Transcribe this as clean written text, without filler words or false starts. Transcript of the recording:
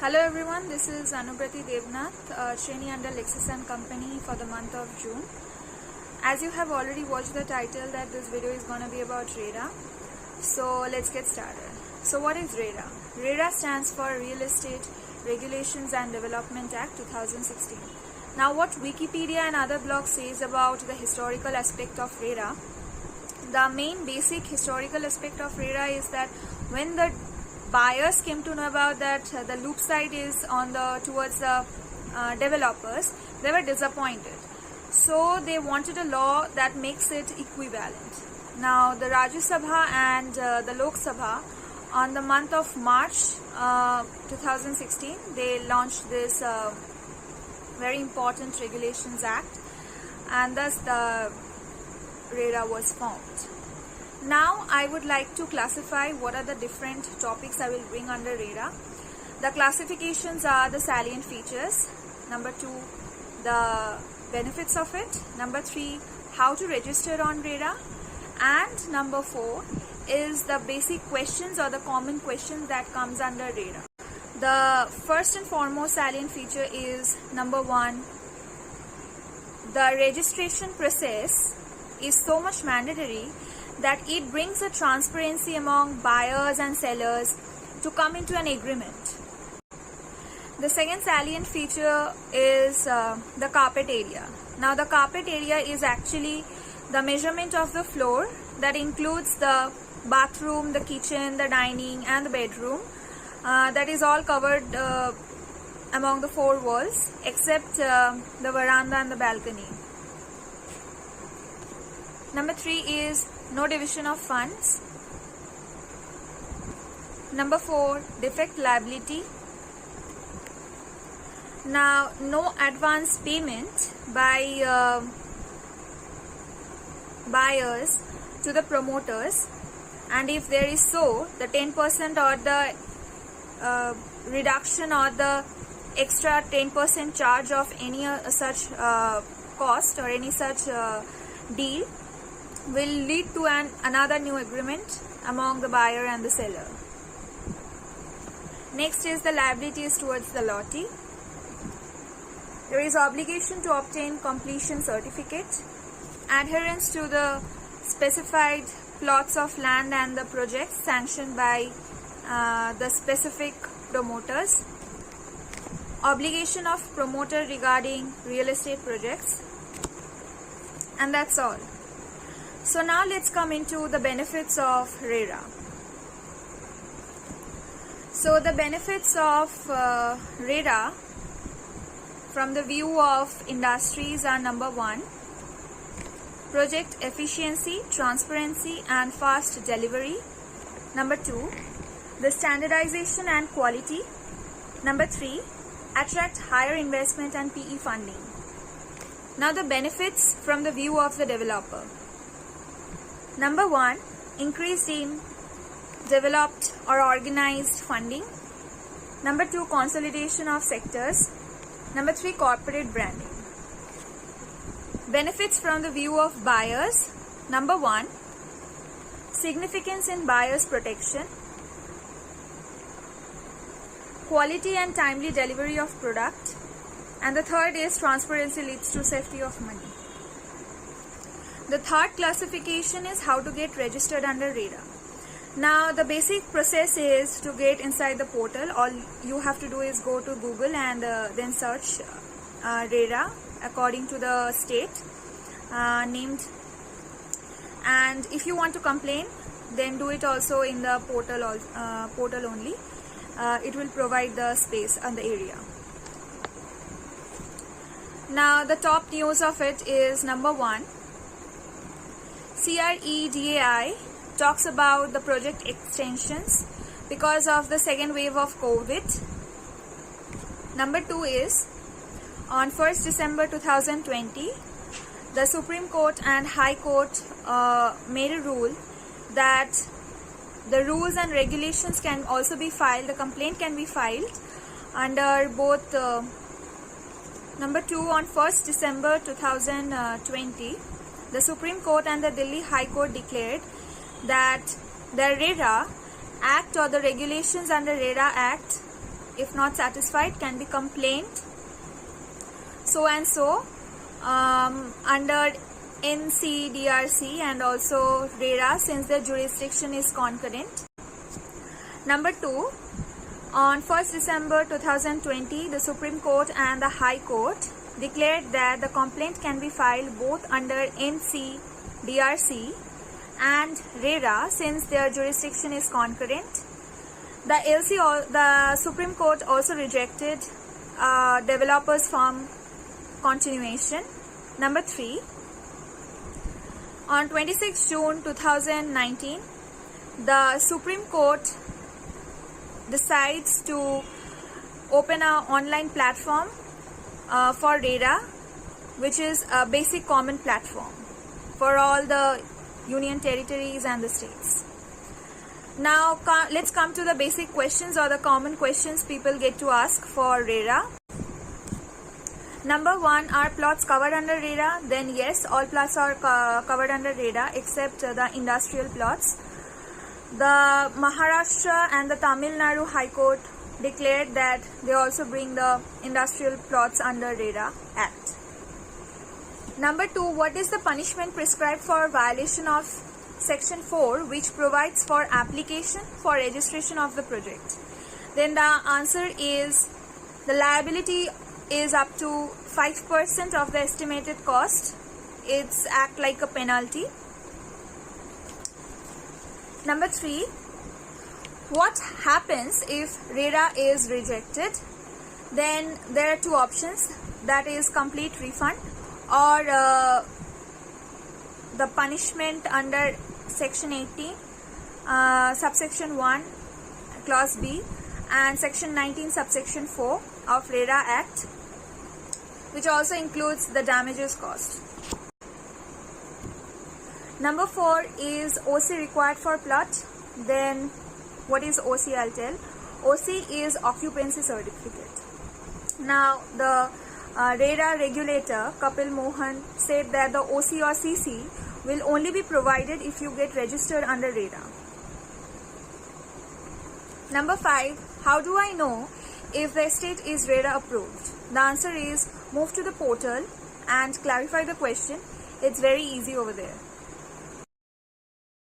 Hello everyone, this is Anuprati Devnath, trainee under Lexis & Company for the month of June. As you have already watched the title that this video is going to be about RERA. So let's get started. So what is RERA? RERA stands for Real Estate Regulations and Development Act 2016. Now what Wikipedia and other blogs says about the historical aspect of RERA, the main basic historical aspect of RERA is that when the buyers came to know about that the loop side is on the towards the developers, they were disappointed. So they wanted a law that makes it equivalent. Now the Rajya Sabha and the Lok Sabha on the month of March 2016, they launched this very important Regulations Act, and thus the RERA was formed. Now I would like to classify what are the different topics I will bring under RERA. The classifications are the salient features, number 2 the benefits of it, number 3 how to register on RERA, and number 4 is the basic questions or the common questions that comes under RERA. The first and foremost salient feature is number 1, the registration process is so much mandatory that it brings a transparency among buyers and sellers to come into an agreement. The second salient feature is the carpet area. Now the carpet area is actually the measurement of the floor that includes the bathroom, the kitchen, the dining and the bedroom. That is all covered among the 4 walls except the veranda and the balcony. Number 3 is no division of funds. Number 4, defect liability. Now, no advance payment by buyers to the promoters, and if there is so, the 10% or the reduction or the extra 10% charge of any such cost or any such deal will lead to another new agreement among the buyer and the seller. Next is the liabilities towards the lottie. There is obligation to obtain completion certificate, adherence to the specified plots of land and the projects sanctioned by the specific promoters, obligation of promoter regarding real estate projects, and that's all. So now let's come into the benefits of RERA. So the benefits of RERA from the view of industries are number 1, project efficiency, transparency and fast delivery. Number 2, the standardization and quality. Number 3, attract higher investment and PE funding. Now the benefits from the view of the developer. Number 1, increase in developed or organized funding. Number 2, consolidation of sectors. Number 3, corporate branding. Benefits from the view of buyers. Number 1, significance in buyers' protection. Quality and timely delivery of product. And the third is transparency leads to safety of money. The third classification is how to get registered under RERA. Now the basic process is to get inside the portal. All you have to do is go to Google and then search RERA according to the state named. And if you want to complain, then do it also in the portal only. It will provide the space and the area. Now the top news of it is number 1. CREDAI talks about the project extensions because of the second wave of COVID. Number 2 is on 1st December 2020, the Supreme Court and High Court made a rule that the rules and regulations can also be filed, the complaint can be filed under both. Number 2, on 1st December 2020, the Supreme Court and the Delhi High Court declared that the RERA Act or the regulations under RERA Act if not satisfied, can be complained so and so under NCDRC and also RERA, since their jurisdiction is concurrent. Number 2, on 1st December 2020, the Supreme Court and the High Court declared that the complaint can be filed both under NCDRC and RERA since their jurisdiction is concurrent. The Supreme Court also rejected developers firm continuation. Number 3, on 26 June 2019, the Supreme Court decides to open an online platform for RERA, which is a basic common platform for all the union territories and the states. Now let's come to the basic questions or the common questions people get to ask for RERA. Number 1, are plots covered under RERA? Then yes, all plots are covered under RERA except the industrial plots. The Maharashtra and the Tamil Nadu High Court declared that they also bring the industrial plots under RERA Act. Number 2, what is the punishment prescribed for violation of Section 4, which provides for application for registration of the project? Then the answer is the liability is up to 5% of the estimated cost. It's act like a penalty. Number 3, what happens if RERA is rejected? Then there are two options, that is complete refund or the punishment under Section 18, subsection 1, clause B, and Section 19, subsection 4 of RERA Act, which also includes the damages cost. Number 4 is OC required for plot. Then what is OC? I'll tell. OC is occupancy certificate. Now the RERA regulator Kapil Mohan said that the OC or CC will only be provided if you get registered under RERA. Number 5, how do I know if the estate is RERA approved? The answer is move to the portal and clarify the question. It's very easy over there.